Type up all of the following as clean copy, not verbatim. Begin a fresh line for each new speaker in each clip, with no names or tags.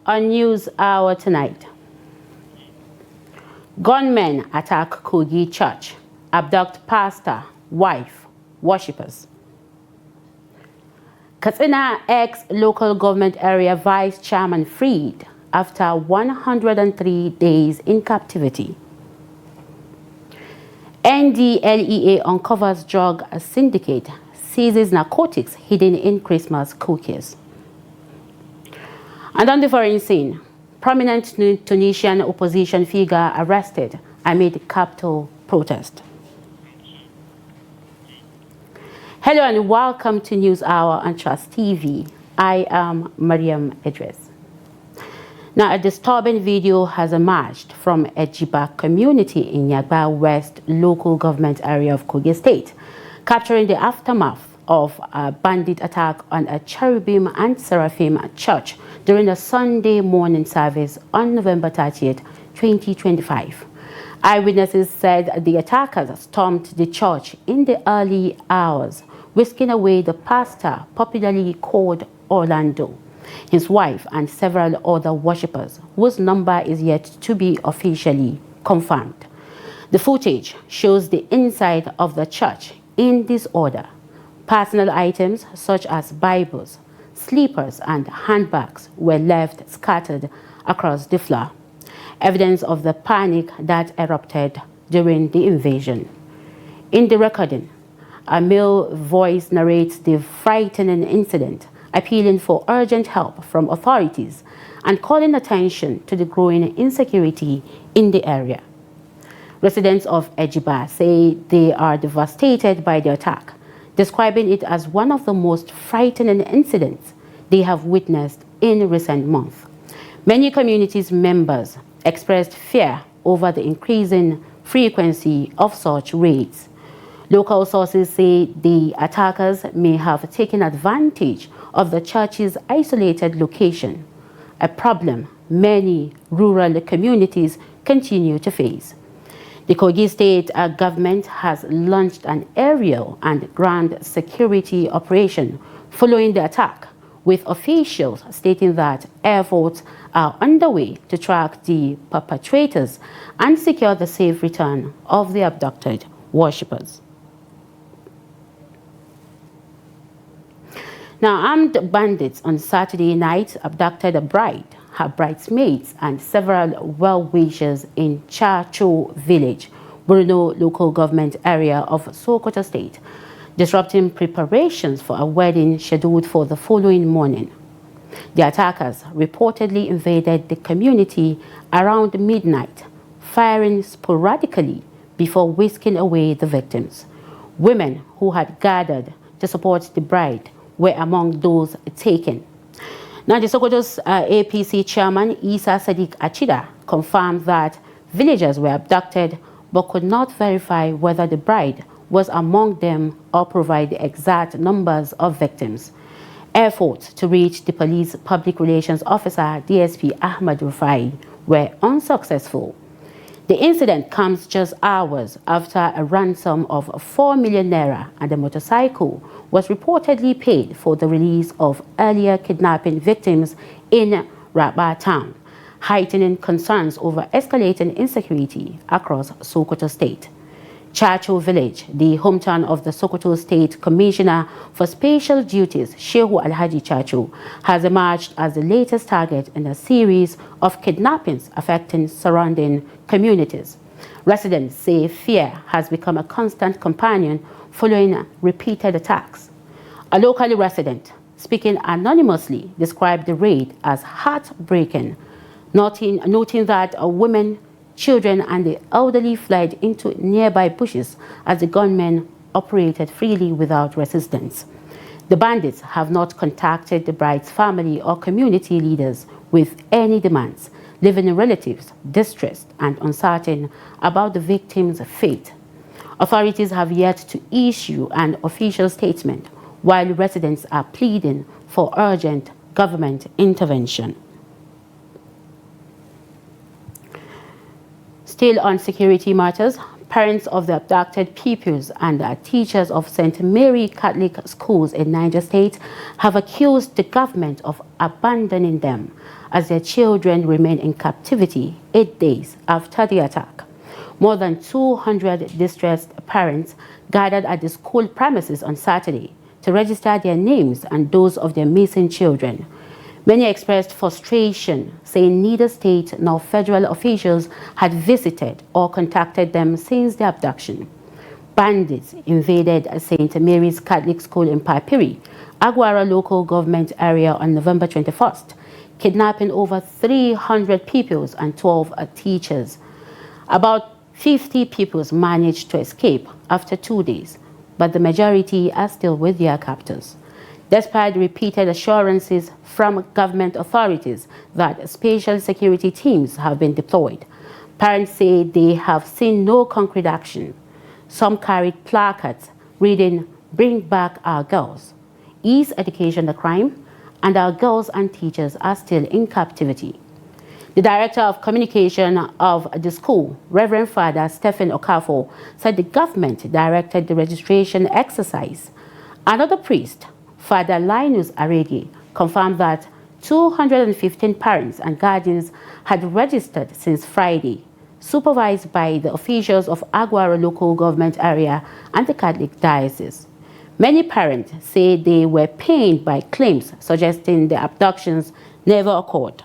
on News Hour tonight. Gunmen attack Kogi church, abduct pastor, wife, worshippers. Katsina ex-local government area vice chairman freed after 103 days in captivity. NDLEA uncovers drug syndicate, seizes narcotics hidden in Christmas cookies. And on the foreign scene, prominent Tunisian opposition figure arrested amid capital protest. Hello and welcome to News Hour on Trust TV. I am Mariam Idris. Now, a disturbing video has emerged from a Jigawa community in Jigawa West local government area of Kogi State, capturing the aftermath of a bandit attack on a Cherubim and Seraphim church during a Sunday morning service on November 30th, 2025. Eyewitnesses said the attackers stormed the church in the early hours, whisking away the pastor, popularly called Orlando, his wife, and several other worshippers, whose number is yet to be officially confirmed. The footage shows the inside of the church in disorder. Personal items such as Bibles, sleepers, and handbags were left scattered across the floor, evidence of the panic that erupted during the invasion. In the recording, a male voice narrates the frightening incident, appealing for urgent help from authorities and calling attention to the growing insecurity in the area. Residents of Jigawa say they are devastated by the attack, describing it as one of the most frightening incidents they have witnessed in recent months. Many communities members expressed fear over the increasing frequency of such raids. Local sources say the attackers may have taken advantage of the church's isolated location, a problem many rural communities continue to face. The Kogi State government has launched an aerial and ground security operation following the attack, with officials stating that efforts are underway to track the perpetrators and secure the safe return of the abducted worshippers. Now, armed bandits on Saturday night abducted a bride, her bridesmaids, and several well-wishers in Chacho village, Borno local government area of Sokoto State, disrupting preparations for a wedding scheduled for the following morning. The attackers reportedly invaded the community around midnight, firing sporadically before whisking away the victims. Women who had gathered to support the bride were among those taken. Now, the Sokoto's APC chairman, Isa Sadiq Achida, confirmed that villagers were abducted but could not verify whether the bride was among them or provide the exact numbers of victims. Efforts to reach the police public relations officer, DSP Ahmad Rufai, were unsuccessful. The incident comes just hours after a ransom of 4 million naira and a motorcycle was reportedly paid for the release of earlier kidnapping victims in Raba town, heightening concerns over escalating insecurity across Sokoto State. Chacho village, the hometown of the Sokoto State Commissioner for Special Duties, Shehu Alhaji Chacho, has emerged as the latest target in a series of kidnappings affecting surrounding communities. Residents say fear has become a constant companion following repeated attacks. A local resident, speaking anonymously, described the raid as heartbreaking, noting that women, children, and the elderly fled into nearby bushes as the gunmen operated freely without resistance. The bandits have not contacted the bride's family or community leaders with any demands, leaving relatives distressed and uncertain about the victims' fate. Authorities have yet to issue an official statement, while residents are pleading for urgent government intervention. Still on security matters, Parents of the abducted pupils and teachers of St. Mary Catholic schools in Niger State have accused the government of abandoning them as their children remain in captivity 8 days after the attack. More than 200 distressed parents gathered at the school premises on Saturday to register their names and those of their missing children. Many expressed frustration, saying neither state nor federal officials had visited or contacted them since the abduction. Bandits invaded St. Mary's Catholic School in Papiri, Aguara local government area on November 21st, kidnapping over 300 pupils and 12 teachers. About 50 pupils managed to escape after 2 days, but the majority are still with their captors. Despite repeated assurances from government authorities that special security teams have been deployed, parents say they have seen no concrete action. Some carried placards reading, "Bring back our girls," "Is education a crime?" and "Our girls and teachers are still in captivity." The Director of Communication of the school, Reverend Father Stephen Okafor, said the government directed the registration exercise. Another priest, Father Linus Aregi, confirmed that 215 parents and guardians had registered since Friday, supervised by the officials of Aguara local government area and the Catholic diocese. Many parents say they were pained by claims suggesting the abductions never occurred.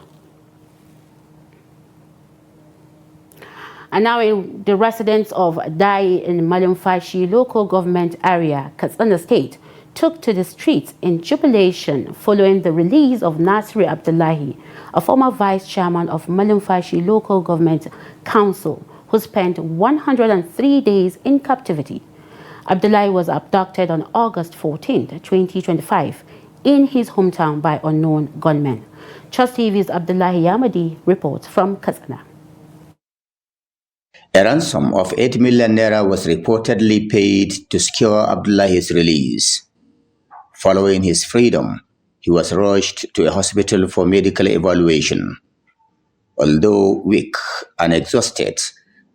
And now the residents of Dai in Malumfashi local government area, Katsina State, took to the streets in jubilation following the release of Nasri Abdullahi, a former vice chairman of Malumfashi Local Government Council, who spent 103 days in captivity. Abdullahi was abducted on August 14, 2025, in his hometown by unknown gunmen. Trust TV's Abdullahi Yamadi reports from Katsina.
A ransom of 8 million naira was reportedly paid to secure Abdullahi's release. Following his freedom, he was rushed to a hospital for medical evaluation. Although weak and exhausted,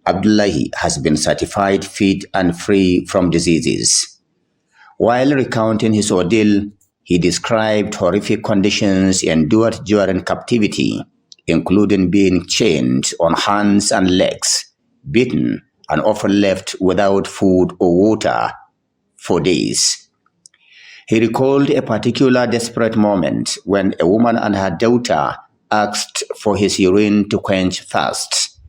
Abdullahi has been certified fit and free from diseases. While recounting his ordeal, he described horrific conditions endured during captivity, including being chained on hands and legs, beaten, and often left without food or water for days. He recalled a particular desperate moment when a woman and her daughter asked for his urine to quench thirst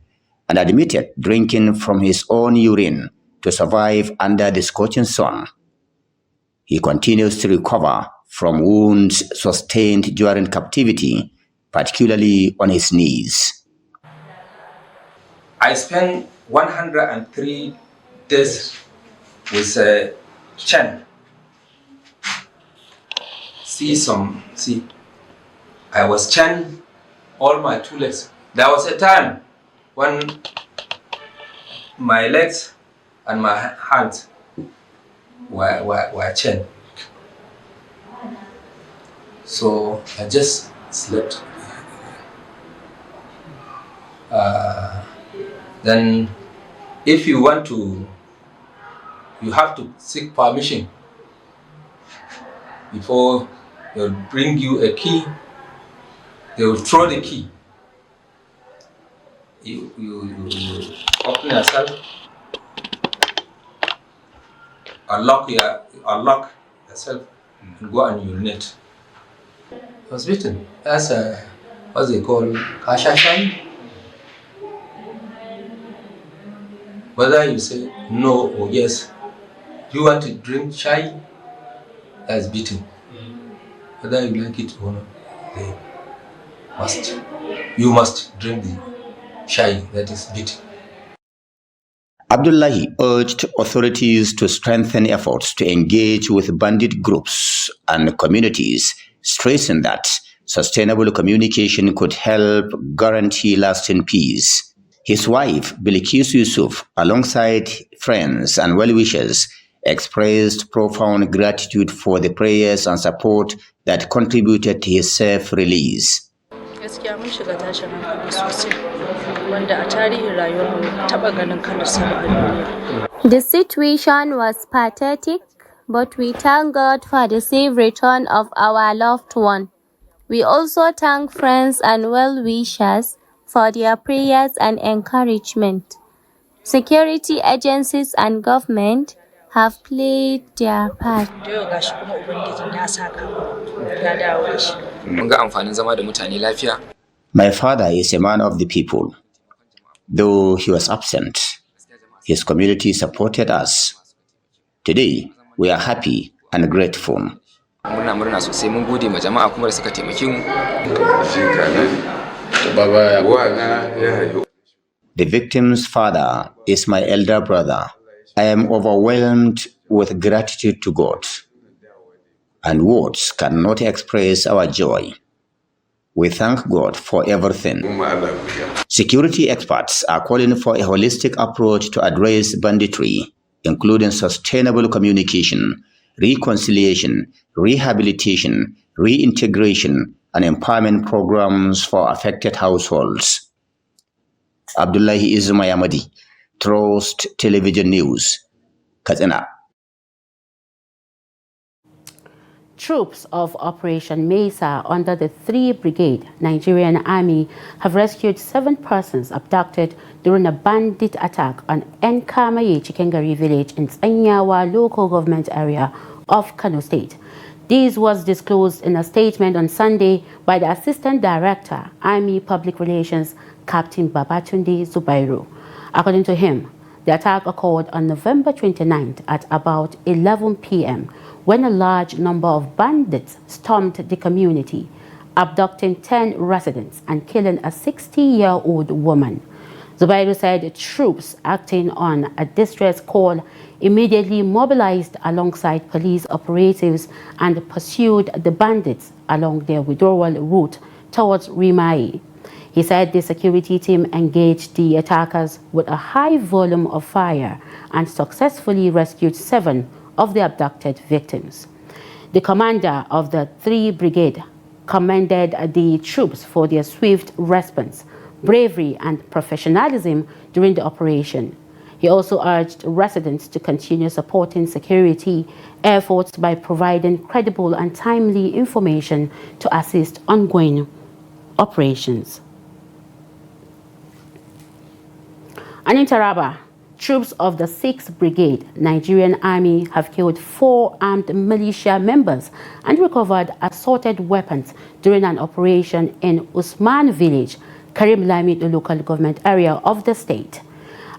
and admitted drinking from his own urine to survive under the scorching sun. He continues to recover from wounds sustained during captivity, particularly on his knees.
I spent 103 days with a chain. See, I was chained all my 2 legs. There was a time when my legs and my hands were chained. So I just slept. Then if you want to, you have to seek permission before they'll bring you a key. They will throw the key. You open yourself, unlock yourself, and go and urinate. I was beaten. That's what they call kashashan. Whether you say no or yes, you want to drink chai, that's beating. Whether you like it or not, you must drink the chai, that is beating.
Abdullahi urged authorities to strengthen efforts to engage with bandit groups and communities, stressing that sustainable communication could help guarantee lasting peace. His wife, Bilkis Yusuf, alongside friends and well-wishers, expressed profound gratitude for the prayers and support that contributed to his safe release.
gaskiya mun shiga tashin hankali sosai wanda a tarihin rayuwarmu taba ganin kalar sa a duniya.
The situation was pathetic, but we thank God for the safe return of our loved one. We also thank friends and well-wishers for their prayers and encouragement. Security agencies and government have played their part.
My father is a man of the people. Though he was absent, his community supported us. Today, we are happy and grateful. The victim's father is my elder brother. I am overwhelmed with gratitude to God, and words cannot express our joy. We thank God for everything. Security experts are calling for a holistic approach to address banditry, including sustainable communication, reconciliation, rehabilitation, reintegration, and empowerment programs for affected households. Abdullahi Ismayamadi, Trust Television News, Katsina.
Troops of Operation Mesa under the 3 Brigade Nigerian Army have rescued 7 persons abducted during a bandit attack on Nkamaye Chikengari village in Tsanyawa local government area of Kano State. This was disclosed in a statement on Sunday by the Assistant Director, Army Public Relations, Captain Babatunde Zubairu. According to him, the attack occurred on November 29th at about 11 p.m. when a large number of bandits stormed the community, abducting 10 residents and killing a 60-year-old woman. Zubairu said troops acting on a distress call immediately mobilized alongside police operatives and pursued the bandits along their withdrawal route towards Rimae. He said the security team engaged the attackers with a high volume of fire and successfully rescued 7 of the abducted victims. The commander of the 3 Brigade commended the troops for their swift response, bravery, and professionalism during the operation. He also urged residents to continue supporting security efforts by providing credible and timely information to assist ongoing operations. And in Taraba, troops of the 6th Brigade Nigerian Army have killed 4 armed militia members and recovered assorted weapons during an operation in Usman Village, Karim Lami, the local government area of the state.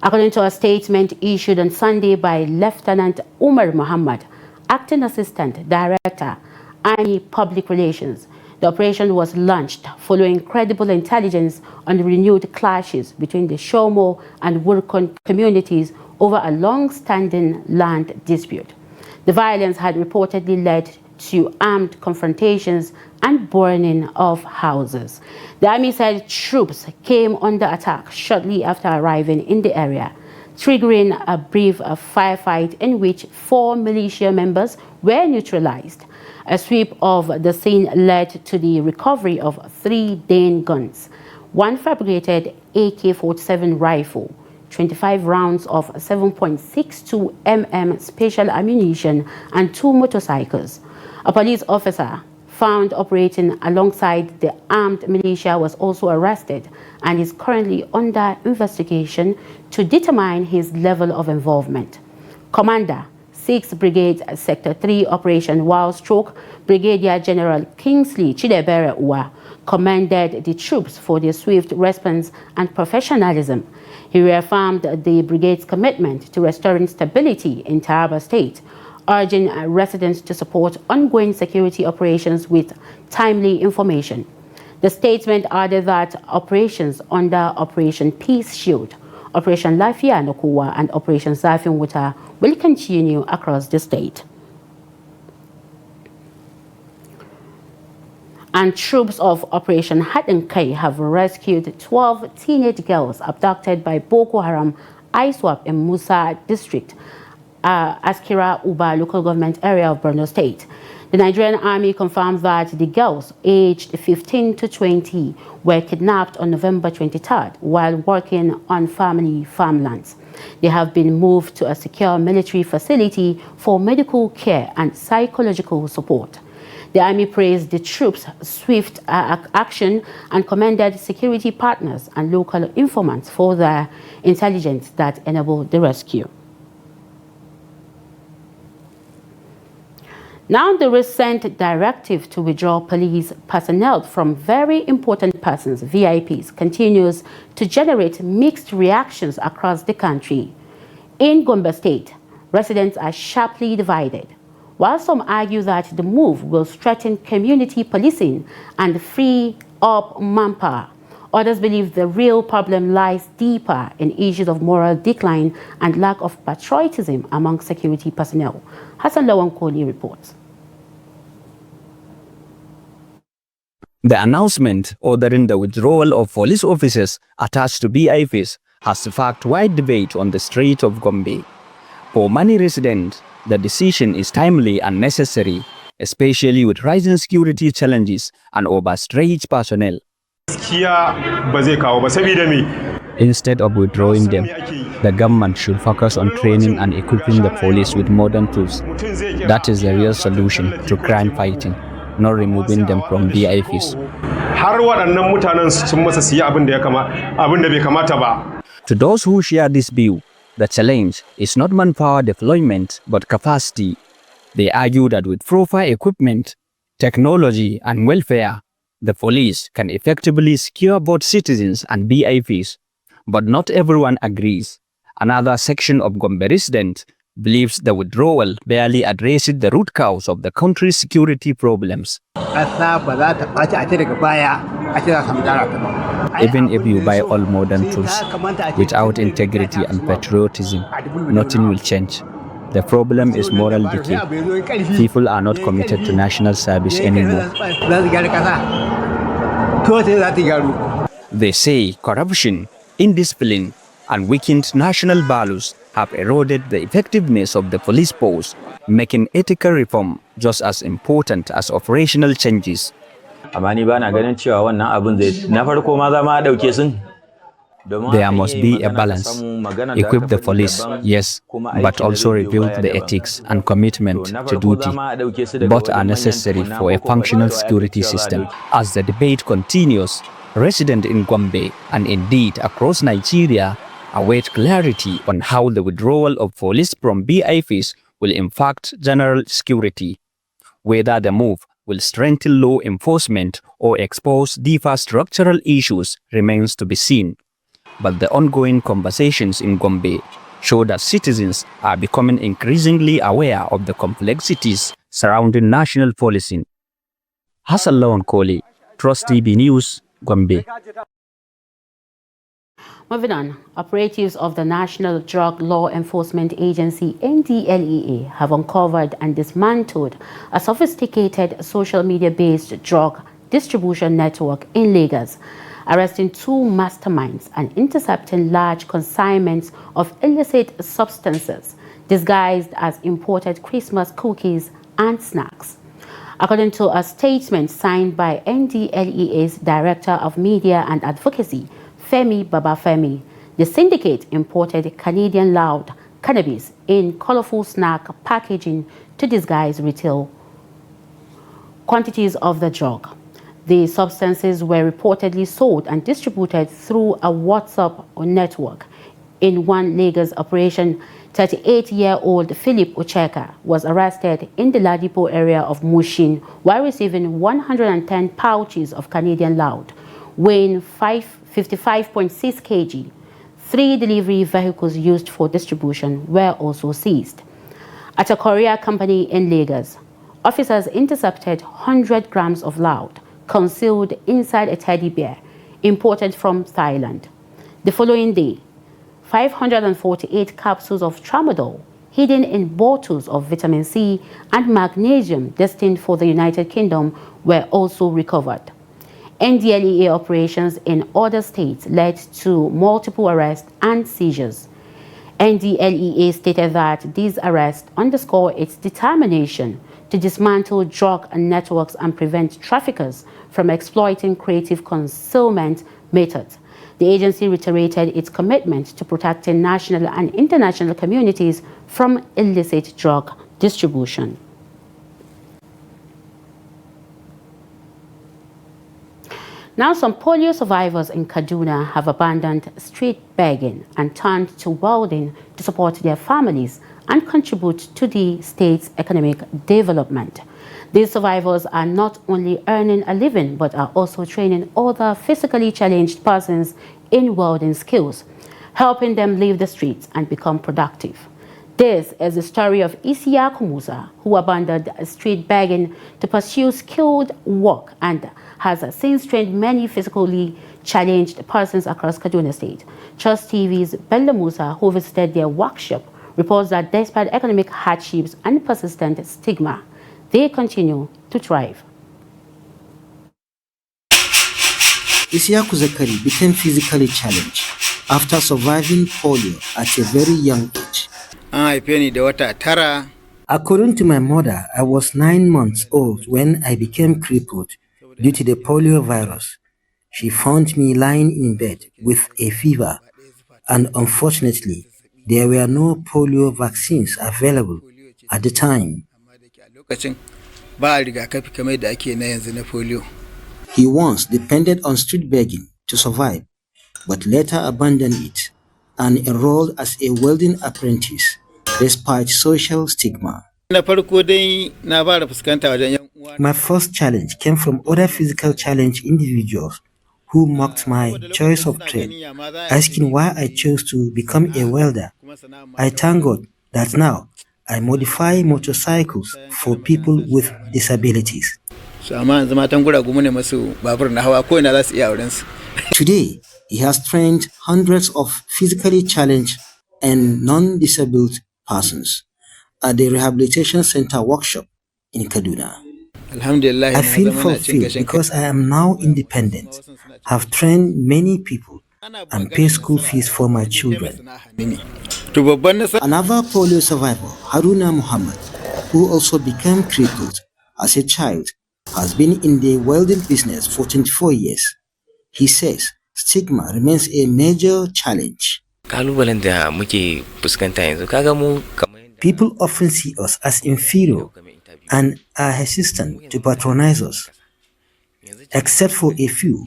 According to a statement issued on Sunday by Lieutenant Umar Muhammad, Acting Assistant Director, Army Public Relations, the operation was launched following credible intelligence on the renewed clashes between the Shomo and Wurkon communities over a long-standing land dispute. The violence had reportedly led to armed confrontations and burning of houses. The army said troops came under attack shortly after arriving in the area, triggering a brief firefight in which 4 militia members were neutralized. A sweep of the scene led to the recovery of 3 Dane guns, 1 fabricated AK-47 rifle, 25 rounds of 7.62 mm special ammunition, and 2 motorcycles. A police officer found operating alongside the armed militia was also arrested and is currently under investigation to determine his level of involvement. Commander, 6th Brigade Sector 3 Operation Wild Stroke, Brigadier General Kingsley Chidebere Uwa, commended the troops for their swift response and professionalism. He reaffirmed the brigade's commitment to restoring stability in Taraba State, urging residents to support ongoing security operations with timely information. The statement added that operations under Operation Peace Shield, Operation Lafia Nokuwa, and Operation Zafin Wuta will continue across the state. And troops of Operation Hatinkai have rescued 12 teenage girls abducted by Boko Haram ISWAP in Musa district, Askira Uba local government area of Borno State. The Nigerian Army confirmed that the girls aged 15 to 20 were kidnapped on November 23rd while working on family farmlands. They have been moved to a secure military facility for medical care and psychological support. The Army praised the troops' swift action and commended security partners and local informants for their intelligence that enabled the rescue. Now, the recent directive to withdraw police personnel from very important persons, VIPs, continues to generate mixed reactions across the country. In Gombe State, residents are sharply divided. While some argue that the move will strengthen community policing and free up manpower, others believe the real problem lies deeper in issues of moral decline and lack of patriotism among security personnel. Hassan Lawan Koli reports.
The announcement ordering the withdrawal of police officers attached to BIFs has sparked wide debate on the street of Gombe. For many residents, the decision is timely and necessary, especially with rising security challenges and overstretched personnel. Instead of withdrawing them, the government should focus on training and equipping the police with modern tools. That is the real solution to crime fighting, not removing them from BIFs. To those who share this view, the challenge is not manpower deployment but capacity. They argue that with proper equipment, technology and welfare, the police can effectively secure both citizens and BIFs. But not everyone agrees. Another section of Gombe residents believes the withdrawal barely addresses the root cause of the country's security problems. Even if you buy all modern tools, without integrity and patriotism, nothing will change. The problem is moral decay. People are not committed to national service anymore. They say corruption, indiscipline, and weakened national values have eroded the effectiveness of the police force, making ethical reform just as important as operational changes. There must be a balance. Equip the police, yes, but also rebuild the ethics and commitment to duty. Both are necessary for a functional security system. As the debate continues, residents in Gombe and indeed across Nigeria await clarity on how the withdrawal of police from BIFs will impact general security. Whether the move will strengthen law enforcement or expose deeper structural issues remains to be seen. But the ongoing conversations in Gombe show that citizens are becoming increasingly aware of the complexities surrounding national policing. Hassan Lawan Koli, Trust TV News, Gombe.
Moving on, operatives of the National Drug Law Enforcement Agency, NDLEA, have uncovered and dismantled a sophisticated social media-based drug distribution network in Lagos, arresting 2 masterminds and intercepting large consignments of illicit substances disguised as imported Christmas cookies and snacks. According to a statement signed by NDLEA's Director of Media and Advocacy, Femi Babafemi, the syndicate imported Canadian loud cannabis in colorful snack packaging to disguise retail quantities of the drug. The substances were reportedly sold and distributed through a WhatsApp network. In one Lagos operation, 38-year-old Philip Ocheka was arrested in the Ladipo area of Mushin while receiving 110 pouches of Canadian loud, weighing 55.6 kg. 3 delivery vehicles used for distribution were also seized. At a courier company in Lagos, officers intercepted 100 grams of loud concealed inside a teddy bear imported from Thailand. The following day, 548 capsules of tramadol hidden in bottles of vitamin C and magnesium destined for the United Kingdom were also recovered. NDLEA operations in other states led to multiple arrests and seizures. NDLEA stated that these arrests underscore its determination to dismantle drug networks and prevent traffickers from exploiting creative concealment methods. The agency reiterated its commitment to protecting national and international communities from illicit drug distribution. Now, some polio survivors in Kaduna have abandoned street begging and turned to welding to support their families and contribute to the state's economic development. These survivors are not only earning a living, but are also training other physically challenged persons in welding skills, helping them leave the streets and become productive. This is the story of Isiaku Musa, who abandoned street begging to pursue skilled work and has since trained many physically challenged persons across Kaduna State. Trust TV's Bello Musa, who visited their workshop, reports that despite economic hardships and persistent stigma, they continue to thrive.
Isiaku Zakari became physically challenged after surviving polio at a very young age. According to my mother, I was 9 months old when I became crippled due to the polio virus. She found me lying in bed with a fever, and unfortunately, there were no polio vaccines available at the time. He once depended on street begging to survive, but later abandoned it and enrolled as a welding apprentice despite social stigma. My first challenge came from other physical challenged individuals who mocked my choice of trade, asking why I chose to become a welder. I thank God that now I modify motorcycles for people with disabilities. Today, he has trained hundreds of physically challenged and non-disabled persons at the Rehabilitation Center workshop in Kaduna. I feel fulfilled because I am now independent, have trained many people, and pay school fees for my children. Another polio survivor, Haruna Muhammad, who also became crippled as a child, has been in the welding business for 24 years. He says stigma remains a major challenge. People often see us as inferior and are hesitant to patronize us. Except for a few,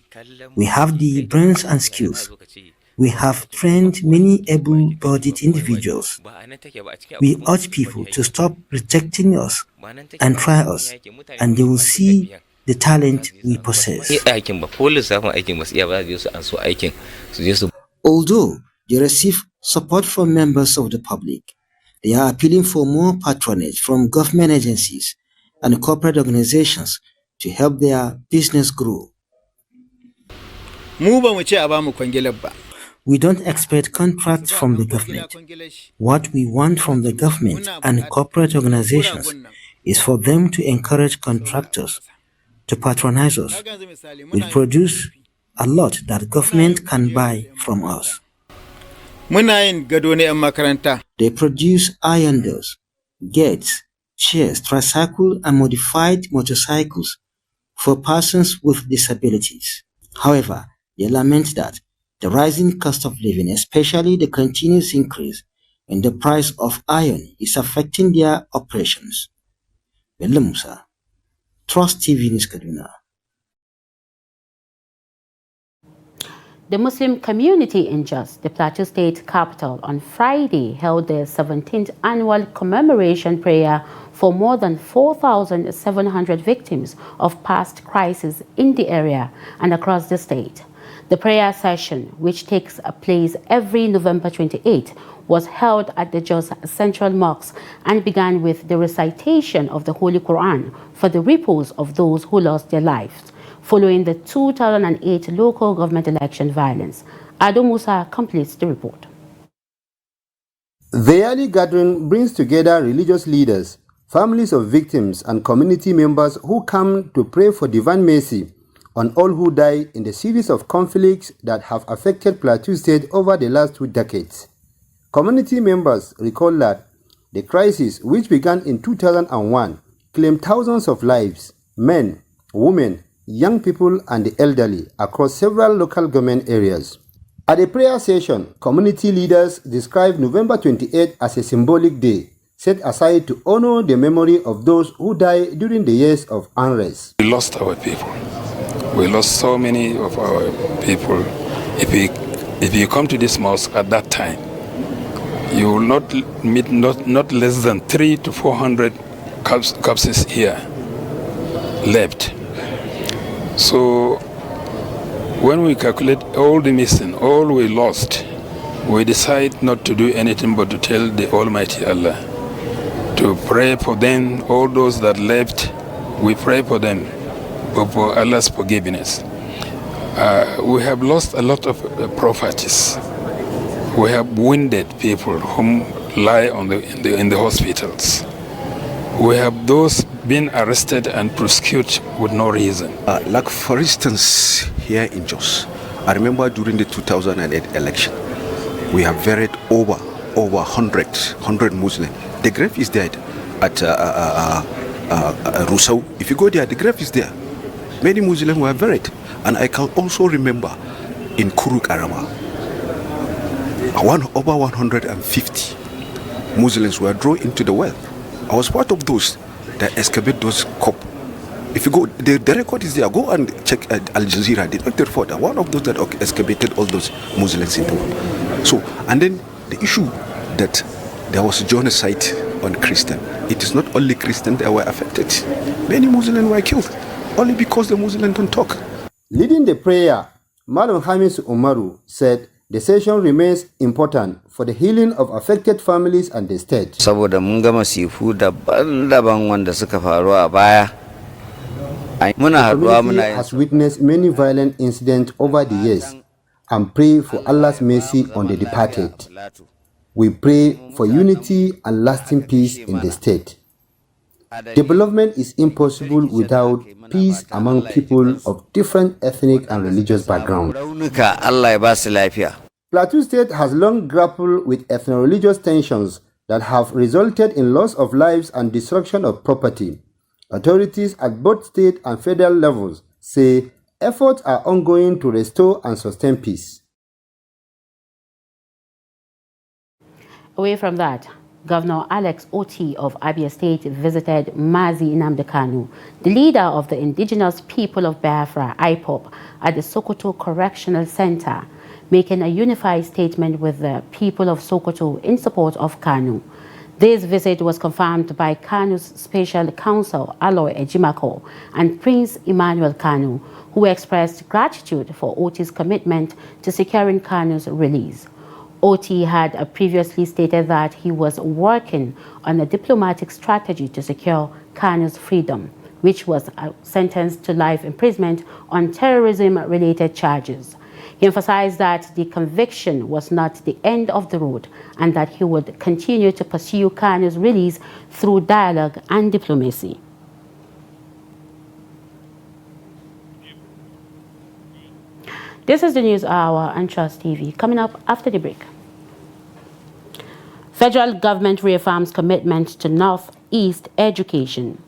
we have the brains and skills. We have trained many able-bodied individuals. We urge people to stop rejecting us and try us, and they will see the talent we possess. Although they receive support from members of the public, they are appealing for more patronage from government agencies and corporate organizations to help their business grow. We don't expect contracts from the government. What we want from the government and corporate organizations is for them to encourage contractors to patronize us. We produce a lot that government can buy from us. They produce iron doors, gates, chairs, tricycle and modified motorcycles for persons with disabilities. However, they lament that the rising cost of living, especially the continuous increase in the price of iron, is affecting their operations. Bello Musa, Trust TV News, Kaduna.
The Muslim community in Jos, the Plateau State capital, on Friday held their 17th annual commemoration prayer for more than 4,700 victims of past crises in the area and across the state. The prayer session, which takes place every November 28, was held at the Jos Central Mosque and began with the recitation of the Holy Quran for the repose of those who lost their lives following the 2008 local government election violence. Ado Musa completes the report.
The yearly gathering brings together religious leaders, families of victims, and community members who come to pray for divine mercy on all who die in the series of conflicts that have affected Plateau State over the last 2 decades. Community members recall that the crisis, which began in 2001, claimed thousands of lives, men, women, young people and the elderly across several local government areas. At a prayer session, community leaders described November 28 as a symbolic day set aside to honor the memory of those who died during the years of unrest.
We lost our people. We lost so many of our people. If you come to this mosque at that time, you will not meet not less than 300 to 400 corpses here left. So when we calculate all the missing, all we lost, we decide not to do anything but to tell the Almighty Allah to pray for them. All those that left, we pray for them, for Allah's forgiveness. We have lost a lot of properties. We have wounded people who lie in the hospitals. We have those being arrested and prosecuted with no reason.
Like for instance, here in Jos, I remember during the 2008 election, we have buried over 100 Muslims. The grave is there at Rousseau. If you go there, the grave is there. Many Muslims were buried. And I can also remember in Kuruk Arama, over 150 Muslims were drawn into the well. I was part of those that excavate those corpses. If you go, the record is there. Go and check Al Jazeera. They don't report that one of those that excavated all those Muslims in the world. So, and then the issue that there was genocide on Christian. It is not only Christians that were affected. Many Muslims were killed only because the Muslims don't talk.
Leading the prayer, Madam Hamis Umaru said the session remains important for the healing of affected families and the state.
Saboda mun ga masifu daban-daban wanda suka faru a baya.
The community has witnessed many violent incidents over the years and pray for Allah's mercy on the departed. We pray for unity and lasting peace in the state. Development is impossible without peace among people of different ethnic and religious backgrounds. Plateau State has long grappled with ethno-religious tensions that have resulted in loss of lives and destruction of property. Authorities at both state and federal levels say efforts are ongoing to restore and sustain peace.
Away from that, Governor Alex Oti of Abia State visited Mazi Nnamdi Kanu, the leader of the indigenous people of Biafra, IPOB, at the Sokoto Correctional Center, making a unified statement with the people of Sokoto in support of Kanu. This visit was confirmed by Kanu's special counsel, Aloy Ejimako, and Prince Emmanuel Kanu, who expressed gratitude for Oti's commitment to securing Kanu's release. Oti had previously stated that he was working on a diplomatic strategy to secure Kanu's freedom, which was sentenced to life imprisonment on terrorism-related charges. He emphasized that the conviction was not the end of the road and that he would continue to pursue Kanu's release through dialogue and diplomacy. This is the News Hour on Trust TV. Coming up after the break. Federal government reaffirms commitment to Northeast education.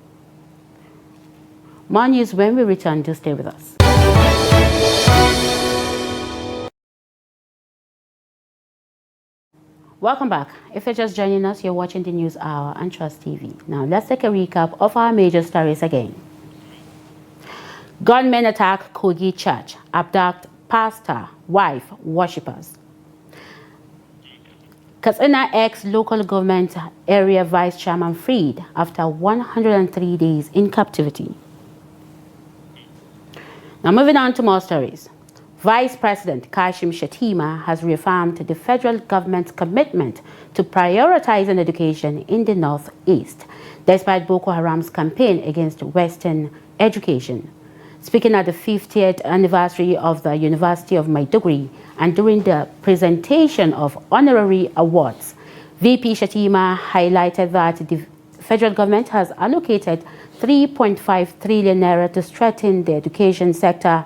More news when we return. Do stay with us. Welcome back. If you're just joining us, you're watching the News Hour on Trust TV. Now let's take a recap of our major stories again. Gunmen attack Kogi church, abduct pastor, wife, worshippers. Katsina ex-local government area vice chairman freed after 103 days in captivity. Now moving on to more stories. Vice President Kashim Shettima has reaffirmed the federal government's commitment to prioritizing education in the Northeast, despite Boko Haram's campaign against Western education. Speaking at the 50th anniversary of the University of Maiduguri and during the presentation of honorary awards, VP Shettima highlighted that the federal government has allocated 3.5 trillion naira to strengthen the education sector,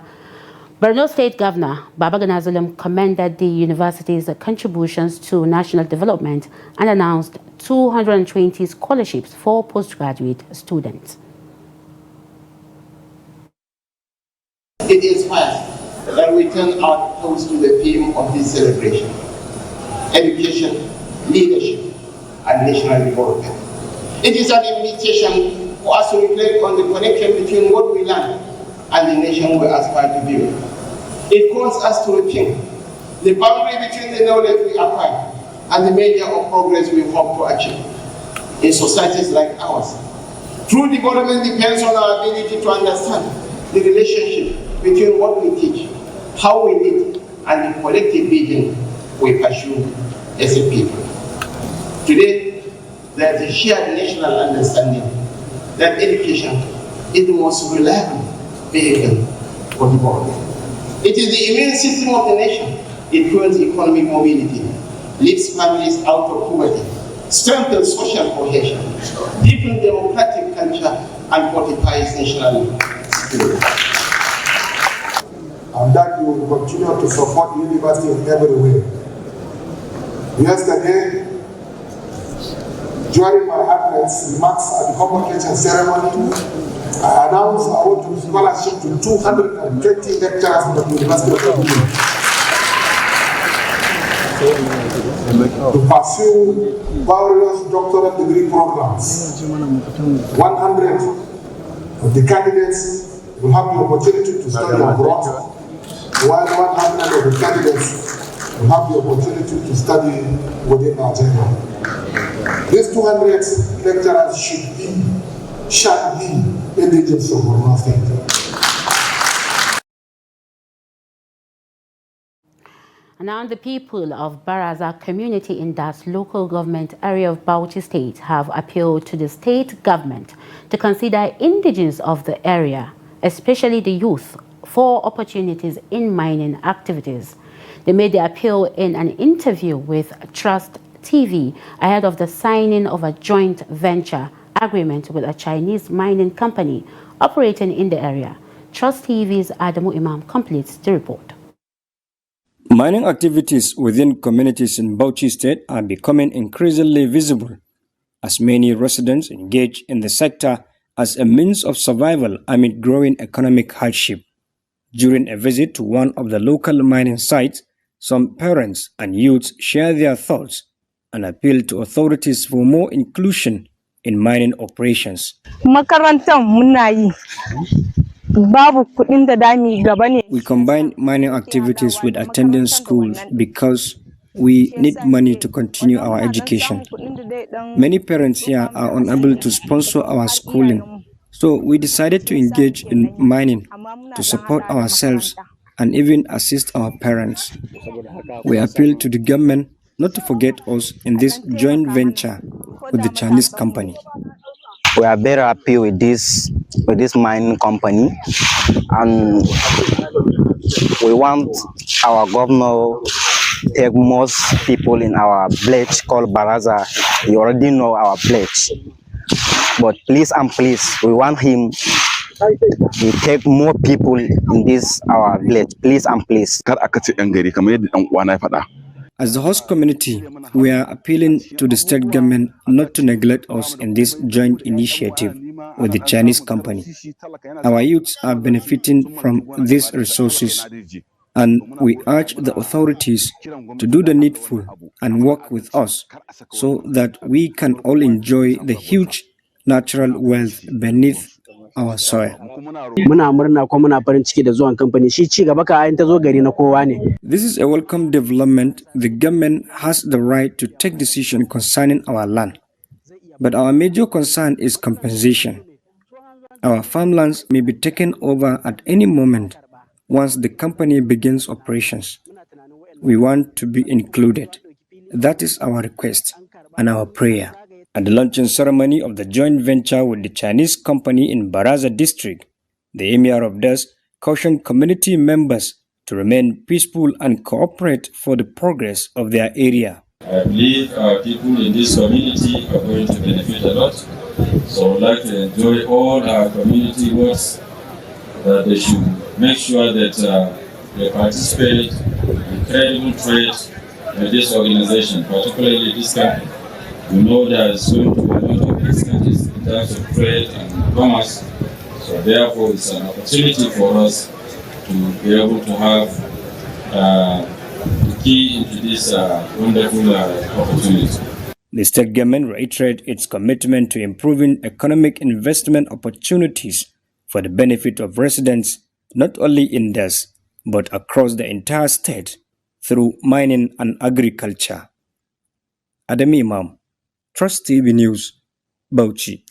Borno State Governor Babagana Zulum commended the university's contributions to national development and announced 220 scholarships for postgraduate students.
It inspires that we turn our thoughts to the theme of this celebration: education, leadership, and national development. It is an invitation for us to reflect on the connection between what we learn and the nation we aspire to build. It calls us to rethink the boundary between the knowledge we acquire and the measure of progress we hope to achieve. In societies like ours, true development depends on our ability to understand the relationship between what we teach, how we live, and the collective vision we pursue as a people. Today, there is a shared national understanding that education is the most reliable vehicle for development. It is the immune system of the nation. It fuels economic mobility, lifts families out of poverty, strengthens social cohesion, deepens democratic culture, and fortifies national security.
And that we will continue to support the university in every way. Yesterday, during my address remarks at the convocation ceremony, I announced I want to scholarship to 220 lecturers from the University of Kogi to pursue various doctorate degree programs. 100 of the candidates will have the opportunity to study abroad, while 100 of the candidates will have the opportunity to study within Nigeria. These 200 lecturers shall be indigenous of Borno State.
And now the people of Baraza community in that local government area of Bauchi State have appealed to the state government to consider indigenes of the area, especially the youth, for opportunities in mining activities. They made the appeal in an interview with Trust TV ahead of the signing of a joint venture agreement with a Chinese mining company operating in the area. Trust TV's Adamu Imam completes the report.
Mining activities within communities in Bauchi State are becoming increasingly visible as many residents engage in the sector as a means of survival amid growing economic hardship. During a visit to one of the local mining sites, some parents and youths share their thoughts and appeal to authorities for more inclusion in mining operations. We combine mining activities with attending schools because we need money to continue our education. Many parents here are unable to sponsor our schooling, so we decided to engage in mining to support ourselves and even assist our parents. We appeal to the government not to forget us in this joint venture with the Chinese company.
We are very happy with this mining company, and we want our governor to take most people in our village called Baraza. You already know our village, but please and please, we want him to take more people in this our village, please and please.
As the host community, we are appealing to the state government not to neglect us in this joint initiative with the Chinese company. Our youths are benefiting from these resources, and we urge the authorities to do the needful and work with us so that we can all enjoy the huge natural wealth beneath our soil. This is a welcome development. The government has the right to take decisions concerning our land. But our major concern is compensation. Our farmlands may be taken over at any moment once the company begins operations. We want to be included. That is our request and our prayer. At the launching ceremony of the joint venture with the Chinese company in Baraza district, the Emir of Das cautioned community members to remain peaceful and cooperate for the progress of their area.
I believe people in this community are going to benefit a lot. So I would like to enjoy all our community works that they should make sure that they participate in credible trade with this organization, particularly this company. We know there is going to be a lot of businesses in terms of trade and commerce, so therefore it's an opportunity for us to be able to have the key into this wonderful opportunity.
The state government reiterated its commitment to improving economic investment opportunities for the benefit of residents, not only in this, but across the entire state through mining and agriculture. Adam Imam, Trust TV News, Bauchi.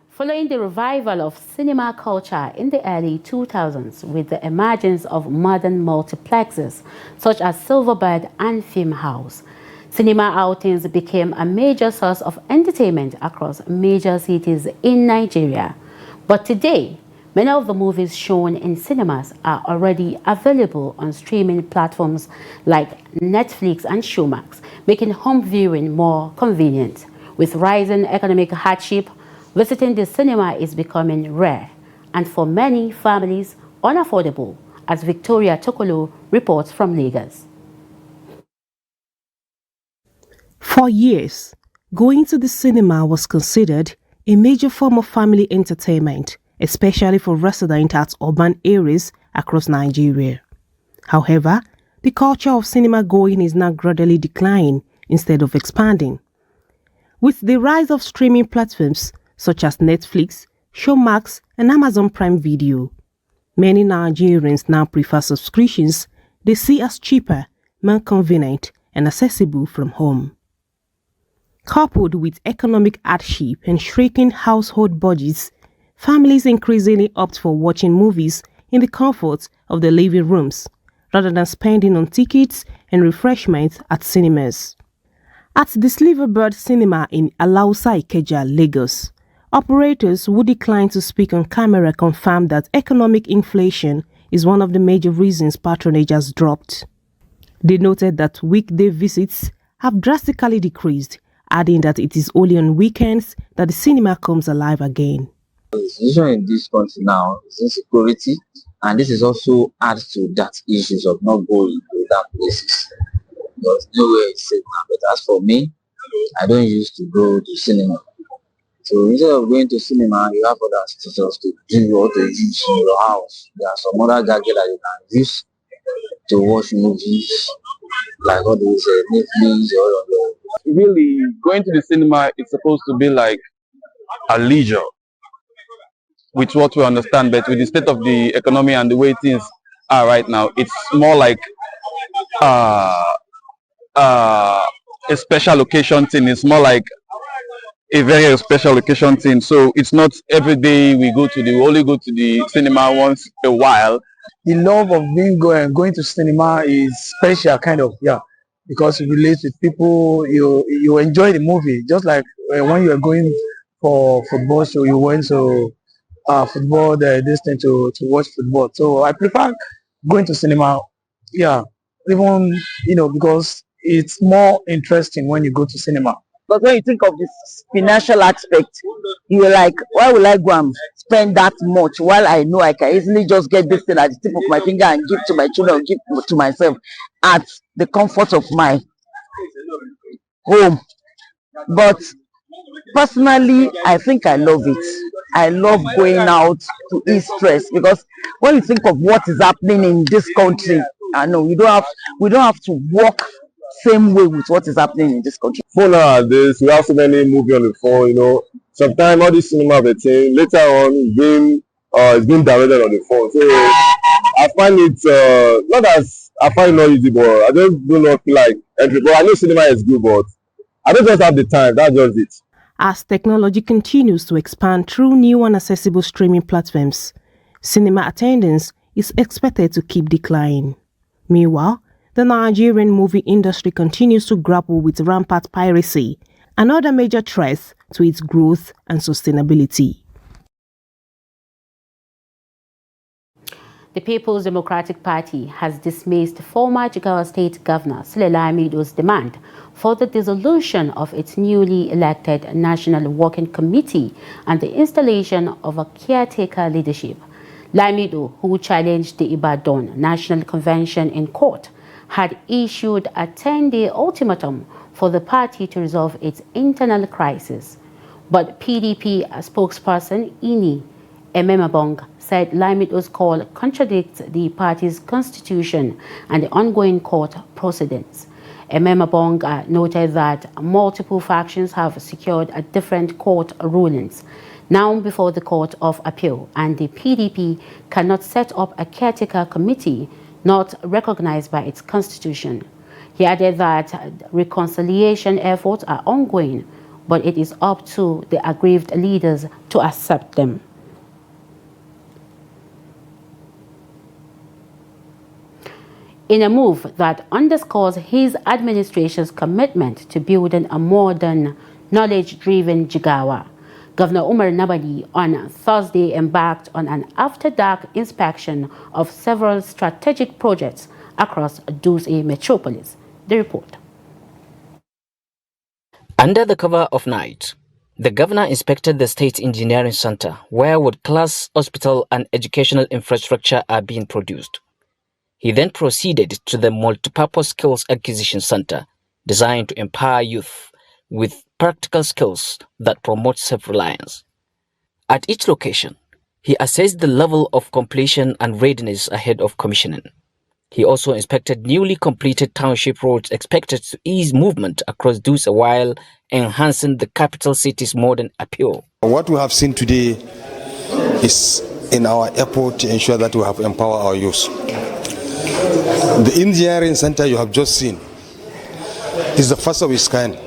Following the revival of cinema culture in the early 2000s with the emergence of modern multiplexes such as Silverbird and Film House, cinema outings became a major source of entertainment across major cities in Nigeria. But today, many of the movies shown in cinemas are already available on streaming platforms like Netflix and Showmax, making home viewing more convenient. With rising economic hardship, visiting the cinema is becoming rare and for many families unaffordable, as Victoria Tokolo reports from Lagos.
For years, going to the cinema was considered a major form of family entertainment, especially for residents at urban areas across Nigeria. However, the culture of cinema going is now gradually declining instead of expanding. With the rise of streaming platforms such as Netflix, Showmax, and Amazon Prime Video, many Nigerians now prefer subscriptions they see as cheaper, more convenient, and accessible from home. Coupled with economic hardship and shrinking household budgets, families increasingly opt for watching movies in the comfort of their living rooms, rather than spending on tickets and refreshments at cinemas. At the Silverbird Cinema in Alausa Ikeja, Lagos, operators who declined to speak on camera confirmed that economic inflation is one of the major reasons patronage has dropped. They noted that weekday visits have drastically decreased, adding that it is only on weekends that the cinema comes alive again.
The situation in this country now is insecurity, and this is also adds to that issues of not going to that places. Because nowhere is safe now. But as for me, I don't used to go to cinema. So instead of going to cinema, you have other stations to do or to use in your house. There are some other gadgets that you can use to watch movies, like all those Netflix or all of those.
Really, going to the cinema is supposed to be like a leisure, with what we understand, but with the state of the economy and the way things are right now, it's more like a special occasion thing. It's more like a very special occasion thing. So it's not every day we only go to the cinema once a while.
The love of going to cinema is special, kind of, yeah, because you relate with people, you enjoy the movie, just like when you are going for football show, you went to football this thing to watch football. So I prefer going to cinema, yeah, even because it's more interesting when you go to cinema.
But when you think of this financial aspect, you're like, why will I go and spend that much while I know I can easily just get this thing at the tip of my finger and give to my children, give to myself at the comfort of my home? But personally, I think I love it. I love going out to ease stress, because when you think of what is happening in this country, I know we don't have to walk same way with what is happening in this country.
For nowadays, we have so many movies on the phone, Sometimes all this cinema thing, later on it's been downloaded on the phone. So I find it not as I find it not easy, but I just do not feel like entry. But I know cinema is good, but I don't just have the time. That's just it.
As technology continues to expand through new and accessible streaming platforms, cinema attendance is expected to keep declining. Meanwhile, the Nigerian movie industry continues to grapple with rampant piracy, another major threat to its growth and sustainability.
The People's Democratic Party has dismissed former Jigawa State Governor Sule Lamido's demand for the dissolution of its newly elected National Working Committee and the installation of a caretaker leadership. Lamido, who challenged the Ibadan National Convention in court, had issued a 10-day ultimatum for the party to resolve its internal crisis. But PDP spokesperson Ini Ememabong said Lamido's call contradicts the party's constitution and the ongoing court proceedings. Ememabong noted that multiple factions have secured different court rulings now before the Court of Appeal, and the PDP cannot set up a caretaker committee not recognized by its constitution. He added that reconciliation efforts are ongoing, but it is up to the aggrieved leaders to accept them. In a move that underscores his administration's commitment to building a modern, knowledge-driven Jigawa, Governor Umar Nnamdi on Thursday embarked on an after-dark inspection of several strategic projects across Dutse metropolis. The report.
Under the cover of night, the governor inspected the State Engineering Center, where world-class hospital and educational infrastructure are being produced. He then proceeded to the Multipurpose Skills Acquisition Center, designed to empower youth with practical skills that promote self-reliance. At each location, he assessed the level of completion and readiness ahead of commissioning. He also inspected newly completed township roads expected to ease movement across Dutse while enhancing the capital city's modern appeal.
What we have seen today is in our effort to ensure that we have empowered our youth. The engineering center you have just seen is the first of its kind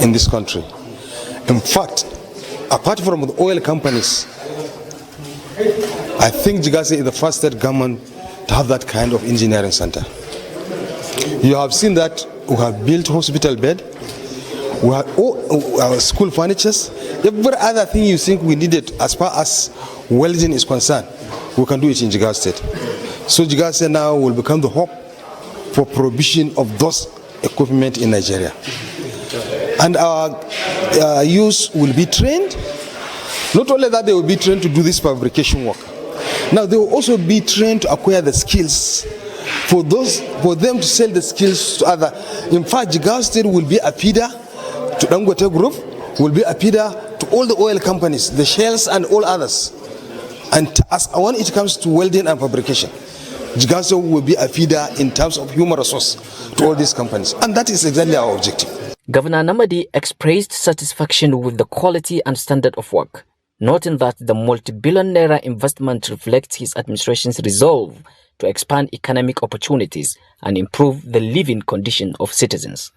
in this country. In fact, apart from the oil companies, I think Jigawa is the first state government to have that kind of engineering center. You have seen that we have built hospital bed, we have all our school furnitures, every other thing you think we needed as far as welding is concerned, we can do it in Jigawa State. So Jigawa State now will become the hub for provision of those equipment in Nigeria. And our youth will be trained. Not only that, they will be trained to do this fabrication work. Now they will also be trained to acquire the skills for them to sell the skills to other. In fact, Jigawa State will be a feeder to Dangote Group, will be a feeder to all the oil companies, the shells and all others. And when it comes to welding and fabrication, Jigawa State will be a feeder in terms of human resource to all these companies. And that is exactly our objective.
Governor Nnamdi expressed satisfaction with the quality and standard of work, noting that the multi-billion naira investment reflects his administration's resolve to expand economic opportunities and improve the living condition of citizens.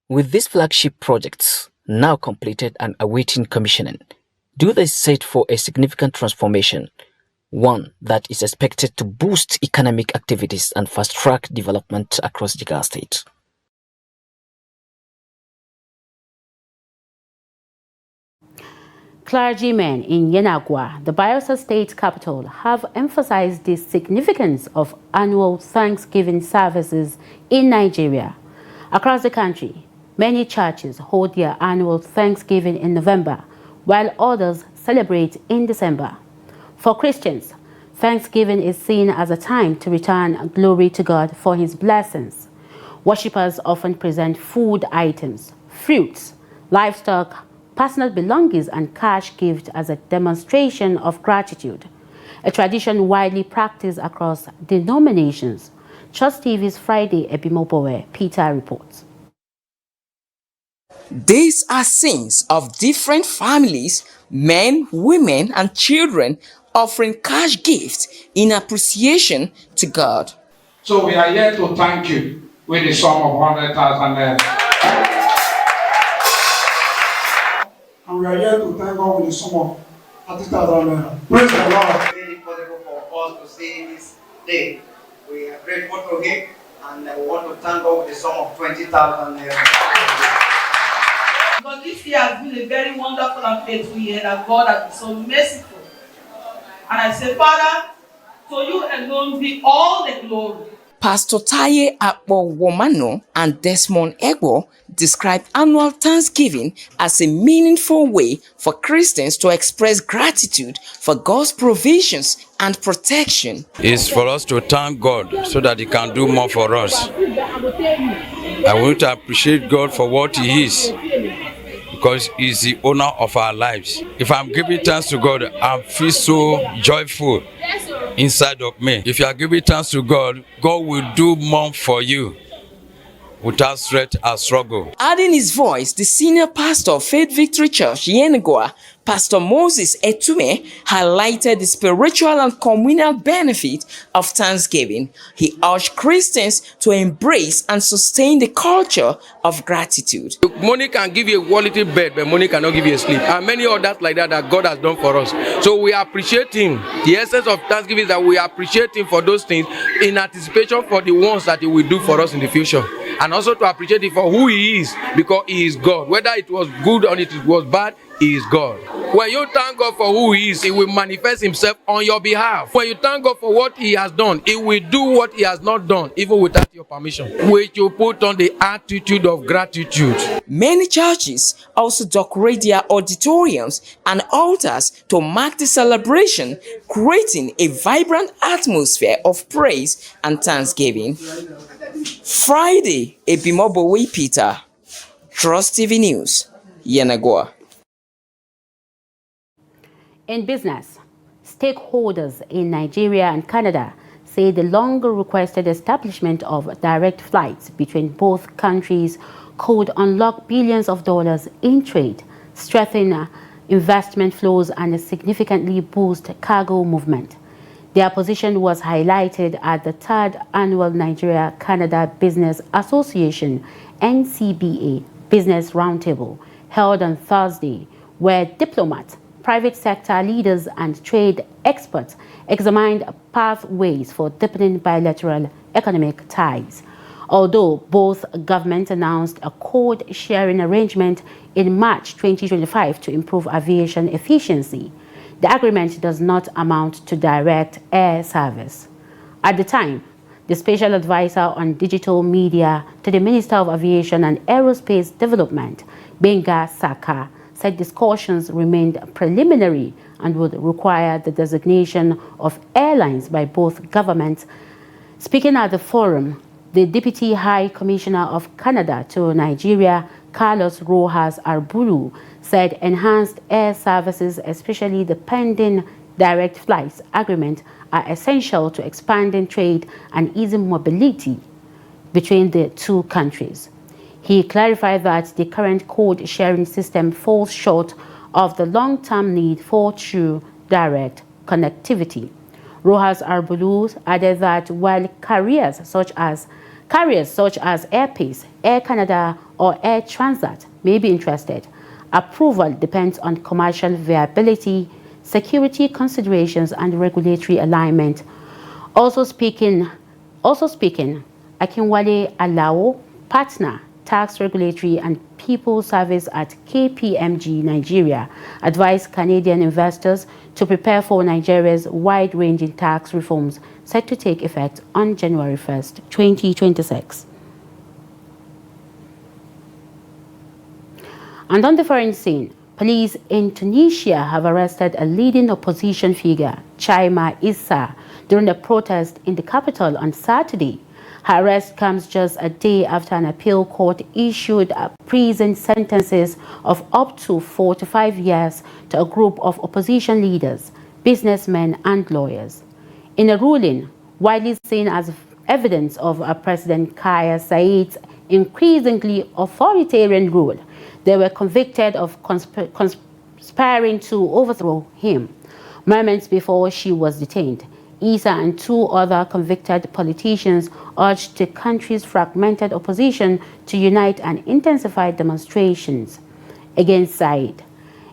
With these flagship projects now completed and awaiting commissioning, Dutse is set for a significant transformation, one that is expected to boost economic activities and fast-track development across Jigawa State.
Clergymen in Yenagwa, the Bayelsa State capital, have emphasized the significance of annual Thanksgiving services in Nigeria. Across the country, many churches hold their annual Thanksgiving in November, while others celebrate in December. For Christians, Thanksgiving is seen as a time to return glory to God for His blessings. Worshippers often present food items, fruits, livestock, personal belongings, and cash gifts as a demonstration of gratitude, a tradition widely practiced across denominations. Trust TV's Friday Ebimobowe Peter reports.
These are scenes of different families, men, women, and children offering cash gifts in appreciation to God.
So we are here to thank you with the sum of 100,000 naira.
And we are here to thank God with the sum of 30,000 naira. Praise the Lord.
It's really possible for us to see this day. We are grateful to Him, and we want to thank God with the sum of 20,000 naira.
Because this year has been a very wonderful and faithful year, that God has been so merciful. And I say, Father, to you alone be all the glory.
Pastor Taye Akpowomano and Desmond Egbo described annual Thanksgiving as a meaningful way for Christians to express gratitude for God's provisions and protection.
It's for us to thank God so that He can do more for us. I want to appreciate God for what He is, because He's the owner of our lives. If I'm giving thanks to God, I feel so joyful inside of me. If you are giving thanks to God, God will do more for you without sweat or struggle.
Adding his voice, the senior pastor of Faith Victory Church, Yenagoa, Pastor Moses Etume, highlighted the spiritual and communal benefit of Thanksgiving. He urged Christians to embrace and sustain the culture of gratitude.
Money can give you a quality bed, but money cannot give you a sleep. And many others like that God has done for us. So we appreciate Him. The essence of Thanksgiving is that we appreciate Him for those things in anticipation for the ones that He will do for us in the future. And also to appreciate Him for who He is, because He is God. Whether it was good or it was bad, He is God. When you thank God for who He is, He will manifest Himself on your behalf. When you thank God for what He has done, He will do what He has not done, even without your permission. Which you put on the attitude of gratitude.
Many churches also decorate their auditoriums and altars to mark the celebration, creating a vibrant atmosphere of praise and thanksgiving. Friday, Ebimobowe Peter, Trust TV News, Yenagoa.
In business, stakeholders in Nigeria and Canada say the long-requested establishment of direct flights between both countries could unlock billions of dollars in trade, strengthen investment flows, and significantly boost cargo movement. Their position was highlighted at the 3rd Annual Nigeria-Canada Business Association (NCBA) Business Roundtable held on Thursday, where diplomats, private sector leaders, and trade experts examined pathways for deepening bilateral economic ties. Although both governments announced a code-sharing arrangement in March 2025 to improve aviation efficiency, the agreement does not amount to direct air service. At the time, the Special Advisor on Digital Media to the Minister of Aviation and Aerospace Development, Benga Saka, said discussions remained preliminary and would require the designation of airlines by both governments. Speaking at the forum, the Deputy High Commissioner of Canada to Nigeria, Carlos Rojas Arbulu, said enhanced air services, especially the pending direct flights agreement, are essential to expanding trade and easing mobility between the two countries. He clarified that the current code-sharing system falls short of the long-term need for true direct connectivity. Rojas Arbulu added that while carriers such as Airpace, Air Canada, or Air Transat may be interested, approval depends on commercial viability, security considerations, and regulatory alignment. Also speaking, Akinwale Alao, partner, tax regulatory and people service at KPMG Nigeria, advised Canadian investors to prepare for Nigeria's wide-ranging tax reforms set to take effect on January 1st, 2026. And on the foreign scene, police in Tunisia have arrested a leading opposition figure, Chaima Issa, during a protest in the capital on Saturday. Her arrest comes just a day after an appeal court issued prison sentences of up to 45 years to a group of opposition leaders, businessmen, and lawyers. In a ruling widely seen as evidence of President Kais Saied's increasingly authoritarian rule, they were convicted of conspiring to overthrow him. Moments before she was detained, Issa and two other convicted politicians urged the country's fragmented opposition to unite and intensify demonstrations against Saied.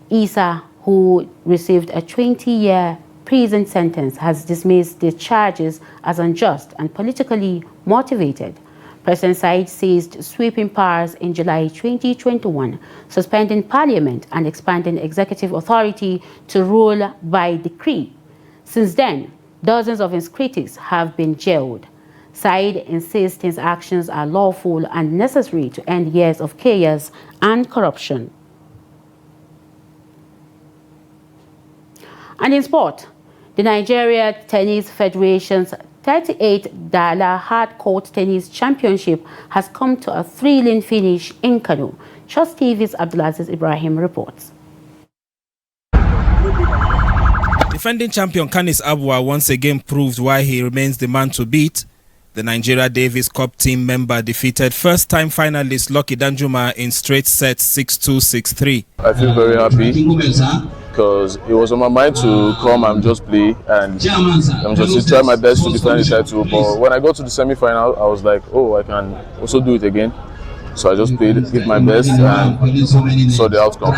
Issa, who received a 20-year prison sentence, has dismissed the charges as unjust and politically motivated. President Saied seized sweeping powers in July 2021, suspending parliament and expanding executive authority to rule by decree. Since then, dozens of his critics have been jailed. Said insists his actions are lawful and necessary to end years of chaos and corruption. And in sport, the Nigeria Tennis Federation's 38th Dala Hard Court Tennis Championship has come to a thrilling finish in Kano. Trust TV's Abdulaziz Ibrahim reports.
Defending champion Kanis Abwa once again proved why he remains the man to beat. The Nigeria Davis Cup team member defeated first-time finalist Lucky Danjuma in straight sets 6-2, 6-3.
I feel very happy because it was on my mind to come and just play and just to try my best to defend the title. But when I got to the semi-final, I was like, oh, I can also do it again. So I just played, did my best, and saw the outcome.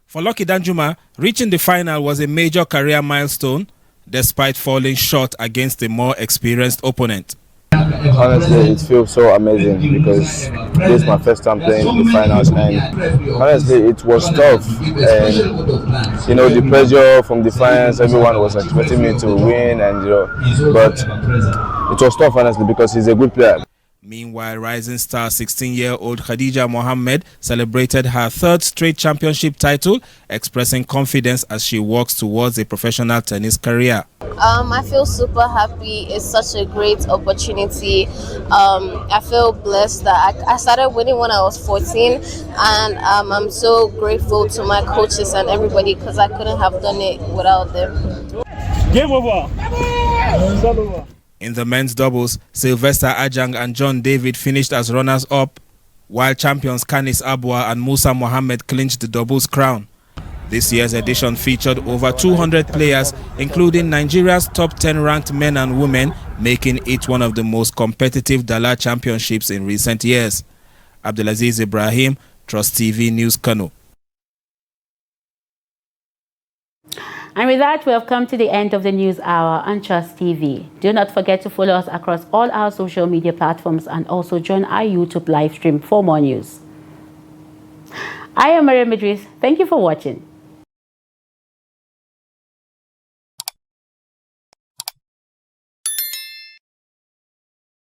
For Lucky Danjuma, reaching the final was a major career milestone, despite falling short against a more experienced opponent.
Honestly, it feels so amazing because this is my first time playing in the finals, and honestly, it was tough. And you know, the pressure from the fans, everyone was expecting me to win, and but it was tough, honestly, because he's a good player.
Meanwhile, rising star 16-year-old Khadija Mohammed celebrated her third straight championship title, expressing confidence as she walks towards a professional tennis career.
I feel super happy. It's such a great opportunity. I feel blessed that I started winning when I was 14, and I'm so grateful to my coaches and everybody because I couldn't have done it without them.
Game over. In the men's doubles, Sylvester Ajang and John David finished as runners-up, while champions Kanis Abwa and Musa Mohammed clinched the doubles crown. This year's edition featured over 200 players, including Nigeria's top 10 ranked men and women, making it one of the most competitive Dala championships in recent years. Abdulaziz Ibrahim, Trust TV News, Kano.
And with that, we have come to the end of the news hour on Trust TV. Do not forget to follow us across all our social media platforms and also join our YouTube live stream for more news. I am Maria Madrid. Thank you for watching.